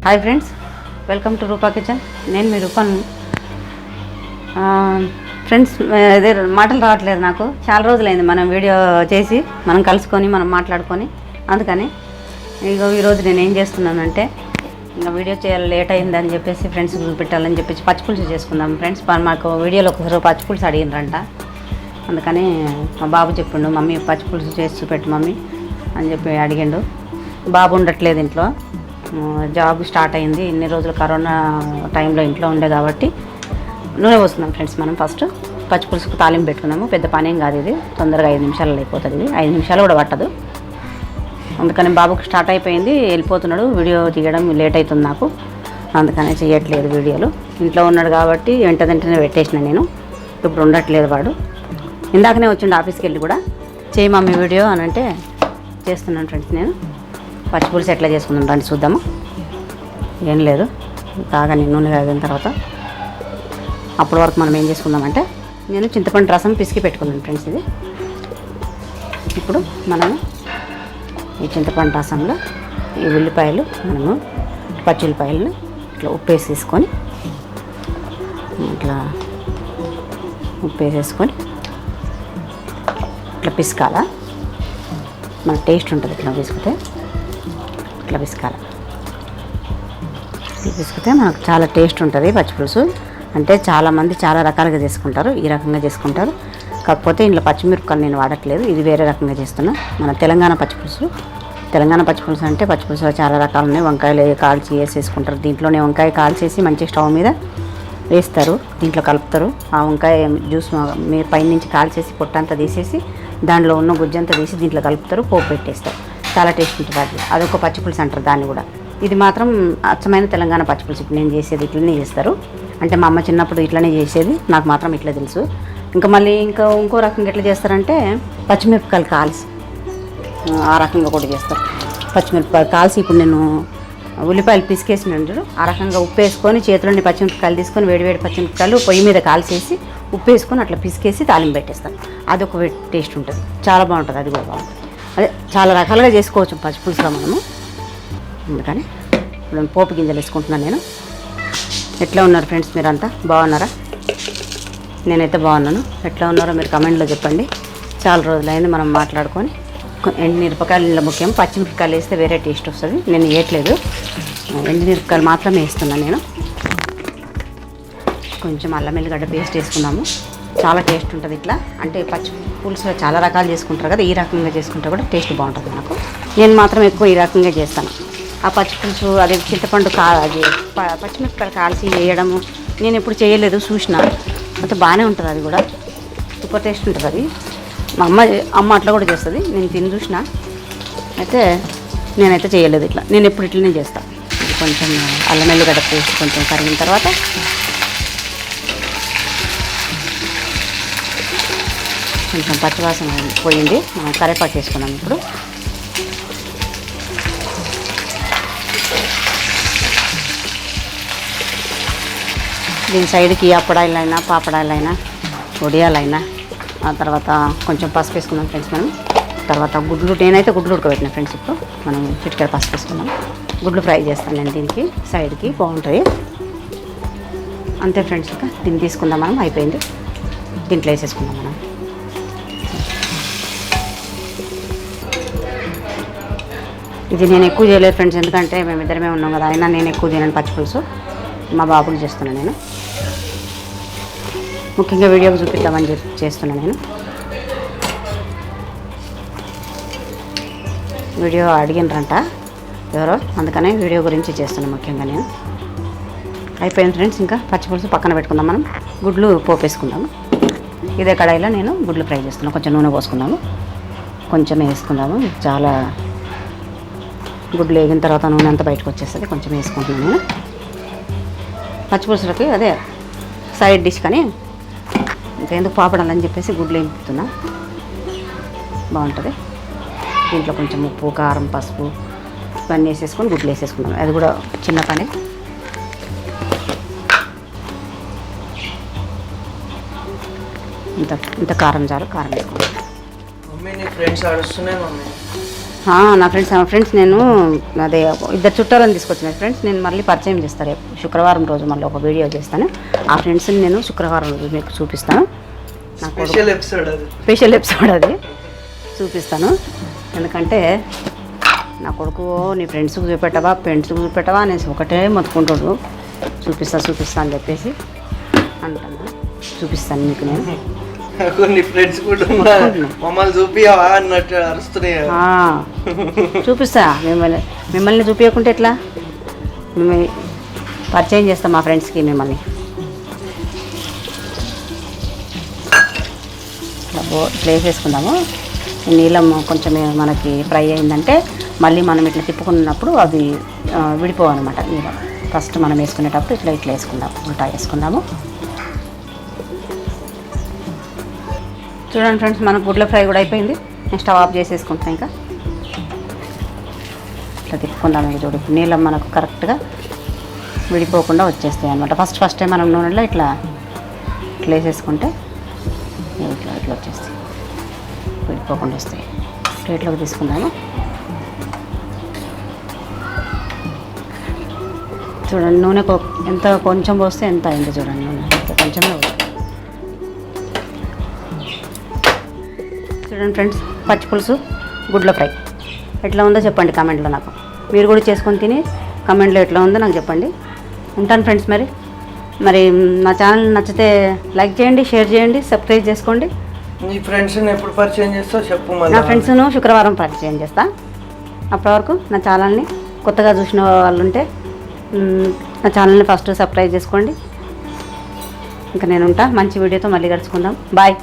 Hi friends, welcome to Rupa kitchen. నేను మీ రూపాను. Friends, అదే మాటలు రావట్లేదు నాకు. చాలా రోజులైంది మనం వీడియో చేసి, మనం కలుసుకొని మనం మాట్లాడుకొని. అందుకని ఈరోజు నేను ఏం చేస్తున్నానంటే, ఇంకా వీడియో చేయాలి లేట్ అయిందని చెప్పేసి ఫ్రెండ్స్కి చూపెట్టాలని చెప్పేసి పచ్చిపులుసు చేసుకుందాం. ఫ్రెండ్స్, మాకు వీడియోలో ఒకసారి పచ్చిపులుసు అడిగినరంట. అందుకని మా బాబు చెప్పిండు, మమ్మీ పచ్చిపులుసు చేసి చూపెట్టు మమ్మీ అని చెప్పి అడిగిండు. బాబు ఉండట్లేదు ఇంట్లో, జాబ్ స్టార్ట్ అయింది. ఇన్ని రోజులు కరోనా టైంలో ఇంట్లో ఉండే కాబట్టి నూనె పోస్తున్నాం ఫ్రెండ్స్. మనం ఫస్ట్ పచ్చిపులుసుకు తాలింపు పెట్టుకున్నాము. పెద్ద పనేం కాదు ఇది, తొందరగా 5 నిమిషాలు అయిపోతుంది. ఇది 5 నిమిషాలు కూడా పట్టదు. అందుకని బాబుకి స్టార్ట్ అయిపోయింది, వెళ్ళిపోతున్నాడు. వీడియో తీయడం లేట్ అవుతుంది నాకు, అందుకనే చేయట్లేదు వీడియోలు. ఇంట్లో ఉన్నాడు కాబట్టి వెంటనే పెట్టేసిన నేను. ఇప్పుడు ఉండట్లేదు వాడు. ఇందాకనే వచ్చిండు ఆఫీస్కి వెళ్ళి కూడా. చేయి మమ్మీ వీడియో అని అంటే చేస్తున్నాను ఫ్రెండ్స్. నేను పచ్చిపులుసు ఎట్లా చేసుకుందాం రండి చూద్దాము. ఏం లేదు, బాగా నూనె కాగిన తర్వాత అప్పటి వరకు మనం ఏం చేసుకుందామంటే, నేను చింతపండు రసం పిసికి పెట్టుకున్నాను ఫ్రెండ్స్. ఇది ఇప్పుడు మనము ఈ చింతపండు రసంలో ఈ ఉల్లిపాయలు, మనము పచ్చి ఉల్లిపాయలను ఇట్లా ఉప్పేసి తీసుకొని, ఇట్లా ఉప్పేసేసుకొని ఇట్లా పిసకాల. మన టేస్ట్ ఉంటుంది ఇట్లా పిసికితే. ఇట్లా పిసకాలి. ఇట్లా పిసికితే మనకు చాలా టేస్ట్ ఉంటుంది పచ్చిపులుసు. అంటే చాలామంది చాలా రకాలుగా చేసుకుంటారు, ఈ రకంగా చేసుకుంటారు. కాకపోతే ఇంట్లో పచ్చిమిరపకాయలు నేను వాడట్లేదు, ఇది వేరే రకంగా చేస్తున్నా. మన తెలంగాణ పచ్చిపులుసు. తెలంగాణ పచ్చిపులుసు అంటే పచ్చిపులుసులో చాలా రకాలు ఉన్నాయి. వంకాయలు కాల్చి వేసేసుకుంటారు. దీంట్లోనే వంకాయ కాల్చేసి మంచి స్టవ్ మీద వేస్తారు, దీంట్లో కలుపుతారు. ఆ వంకాయ జ్యూస్ మీరు పైనుంచి కాల్చేసి పొట్టంతా తీసేసి దాంట్లో ఉన్న గుజ్జంతా తీసి దీంట్లో కలుపుతారు, పోపు పెట్టేస్తారు. చాలా టేస్ట్ ఉంటుంది అది. అదొక పచ్చిపులుసు అంటారు దాన్ని కూడా. ఇది మాత్రం అచ్చమైన తెలంగాణ పచ్చిపులుసు. ఇప్పుడు నేను చేసేది ఇట్లనే చేస్తారు. అంటే మా అమ్మ చిన్నప్పుడు ఇట్లనే చేసేది, నాకు మాత్రం ఇట్లా తెలుసు. ఇంకా మళ్ళీ ఇంకో రకంగా ఎట్లా చేస్తారంటే, పచ్చిమిరపకాయలు కాల్చి ఆ రకంగా కూడా చేస్తారు. పచ్చిమిరపకాయలు కాల్చి ఇప్పుడు నేను ఉల్లిపాయలు పిసికేసినాడు. ఆ రకంగా ఉప్పు వేసుకొని చేతిలోని పచ్చిమిరపకాయలు తీసుకొని వేడివేడి పచ్చిమిరపకాయలు పొయ్యి మీద కాల్చేసి ఉప్పు వేసుకొని అట్లా పిసికేసి తాలింపు పెట్టేస్తాను. అదొక టేస్ట్ ఉంటుంది, చాలా బాగుంటుంది. అది కూడా బాగుంటుంది. అదే చాలా రకాలుగా చేసుకోవచ్చు పచ్చిపులుసులో మనము. అందుకని ఇప్పుడు పోపు గింజలు వేసుకుంటున్నాను నేను. ఎట్లా ఉన్నారు ఫ్రెండ్స్, మీరంతా బాగున్నారా? నేనైతే బాగున్నాను. ఎట్లా ఉన్నారో మీరు కమెంట్లో చెప్పండి. చాలా రోజులైంది మనం మాట్లాడుకొని. ఎండుమిరపకాయలు ఇలా ముఖ్యం, పచ్చిమిరపకాయలు వేస్తే వేరే టేస్ట్ వస్తుంది. నేను వేయట్లేదు, ఎండుమిరపకాయలు మాత్రమే వేస్తున్నాను నేను. కొంచెం అల్లం ఎల్లిగడ్డ పేస్ట్ వేసుకున్నాము, చాలా టేస్ట్ ఉంటుంది ఇట్లా. అంటే పచ్చి పులుసులో చాలా రకాలు చేసుకుంటారు కదా, ఈ రకంగా చేసుకుంటే కూడా టేస్ట్ బాగుంటుంది నాకు. నేను మాత్రం ఎక్కువ ఈ రకంగా చేస్తాను. ఆ పచ్చి పులుసు అదే చింతపండు అది పచ్చిమిరపకాయలు కాల్చి వేయడము నేను ఎప్పుడు చేయలేదు, చూసిన. అంత బాగానే ఉంటుంది, అది కూడా సూపర్ టేస్ట్ ఉంటుంది అది. మా అమ్మ అట్లా కూడా చేస్తుంది, నేను తిని చూసిన. అయితే నేనైతే చేయలేదు ఇట్లా. నేను ఎప్పుడు ఇట్లనే చేస్తాను. కొంచెం అల్లం ఎల్లిగడ్డ పేస్ట్ కొంచెం కరిగిన తర్వాత కొంచెం పచ్చివాసన పోయింది, మనం కరివేపాకు వేసుకున్నాం. ఇప్పుడు దీని సైడ్కి అప్పడాలైనా పాపడాలైనా వడియాలైనా, ఆ తర్వాత కొంచెం పసుపు వేసుకున్నాం ఫ్రెండ్స్ మనం. తర్వాత గుడ్లు, నేనైతే గుడ్లు ఉడకబెట్టిన ఫ్రెండ్స్. ఇప్పుడు మనం చిటికెడ పసుపు వేసుకున్నాం. గుడ్లు ఫ్రై చేస్తాను నేను దీనికి, సైడ్కి బాగుంటుంది. అంతే ఫ్రెండ్స్, ఇంకా దీన్ని తీసుకుందాం మనం. అయిపోయింది, దీంట్లో వేసేసుకుందాం మనం. ఇది నేను ఎక్కువ చేయలేదు ఫ్రెండ్స్, ఎందుకంటే మేమిద్దరమే ఉన్నాం కదా. అయినా నేను ఎక్కువ తినను పచ్చిపులుసు, మా బాబుకి చేస్తున్నాను నేను. ముఖ్యంగా వీడియోకి చూపిద్దామని చేస్తున్నాను నేను. వీడియో అడిగినరంట ఎవరో, అందుకనే వీడియో గురించి చేస్తున్నాను ముఖ్యంగా నేను. అయిపోయింది ఫ్రెండ్స్, ఇంకా పచ్చిపులుసు పక్కన పెట్టుకుందాం మనం. గుడ్లు పోపేసుకుందాము. ఇదే కడాయిలో నేను గుడ్లు ఫ్రై చేస్తున్నాను. కొంచెం నూనె పోసుకుందాము, కొంచెం వేసుకుందాము. చాలా గుడ్లు వేగిన తర్వాత నూనె అంతా బయటకు వచ్చేస్తుంది. కొంచెం వేసుకుంటున్నాను నేను పచ్చిపులుసులకి. అదే సైడ్ డిష్ కానీ ఇంకా ఎందుకు పాపడాలని చెప్పేసి గుడ్లు వేపుతున్నా, బాగుంటుంది. దీంట్లో కొంచెం ఉప్పు, కారం, పసుపు ఇవన్నీ వేసేసుకొని గుడ్లు వేసేసుకున్నాం. అది కూడా చిన్న పని. ఇంత కారం చాలు, కారం వేసుకుంటాం. మమ్మీ నీ ఫ్రెండ్స్ అడుస్తున్నాయి మమ్మీ. నా ఫ్రెండ్స్ నేను అదే ఇద్దరు చుట్టాలని తీసుకొచ్చిన ఫ్రెండ్స్ నేను మళ్ళీ పరిచయం చేస్తాను రేపు శుక్రవారం రోజు మళ్ళీ ఒక వీడియో చేస్తాను. ఆ ఫ్రెండ్స్ని నేను శుక్రవారం రోజు మీకు చూపిస్తాను. స్పెషల్ ఎపిసోడ్ అది చూపిస్తాను. ఎందుకంటే నా కొడుకు నీ ఫ్రెండ్స్కి చూపెట్టవా అనేసి ఒకటే మొత్తుకుంటాడు. చూపిస్తా అని చెప్పేసి అంటాను. చూపిస్తాను మీకు నేను. కొన్ని ఫ్రెండ్స్ కూడా మమ్మల్ని చూపియవా అన్నట్టు అరుస్తున్నాయి. చూపిస్తా. మిమ్మల్ని చూపించకుంటే ఎట్లా? మిమ్మల్ని పరిచయం చేస్తాం మా ఫ్రెండ్స్కి. మిమ్మల్ని ఇట్లా వేసేసుకుందాము. నీళ్ళం కొంచెం మనకి ఫ్రై అయిందంటే మళ్ళీ మనం ఇట్లా తిప్పుకున్నప్పుడు అవి విడిపోవన్నమాట. నీళ్ళం ఫస్ట్ మనం వేసుకునేటప్పుడు ఇట్లా వేసుకుందాం. ఉల్టా వేసుకుందాము. చూడండి ఫ్రెండ్స్, మన గుడ్ల ఫ్రై కూడా అయిపోయింది. నేను స్టవ్ ఆఫ్ చేసేసుకుంటాను. ఇంకా ఇట్లా తిప్పుకుందాం. ఇక చూడు నీళ్ళం మనకు కరెక్ట్గా విడిపోకుండా వచ్చేస్తాయి అన్నమాట. ఫస్ట్ టైం మనం నూనెలో ఇట్లా వేసేసుకుంటే ఇట్లా వచ్చేస్తాయి, విడిపోకుండా వస్తాయి. ప్లేట్లోకి తీసుకుందాము. చూడండి నూనె ఎంత కొంచెం పోస్తే ఎంత అయింది చూడండి. నూనె కొంచెమే పోస్తుంది. చూడండి ఫ్రెండ్స్, పచ్చి పులుసు గుడ్ల ఫ్రై ఎట్లా ఉందో చెప్పండి కామెంట్లో. నాకు మీరు కూడా చేసుకొని తిని కామెంట్లో ఎట్లా ఉందో నాకు చెప్పండి. ఉంటాను ఫ్రెండ్స్. మరి నా ఛానల్ నచ్చితే లైక్ చేయండి, షేర్ చేయండి, సబ్స్క్రైబ్ చేసుకోండి. నీ ఫ్రెండ్స్ని ఎప్పుడు పరిచయం చేస్తావు చెప్పు. నా ఫ్రెండ్స్ను శుక్రవారం పరిచయం చేస్తా. అప్పటి వరకు నా ఛానల్ని కొత్తగా చూసిన వాళ్ళు ఉంటే నా ఛానల్ని ఫస్ట్ సబ్స్క్రైబ్ చేసుకోండి. ఇంకా నేను ఉంటా. మంచి వీడియోతో మళ్ళీ కలుసుకుందాం. బాయ్.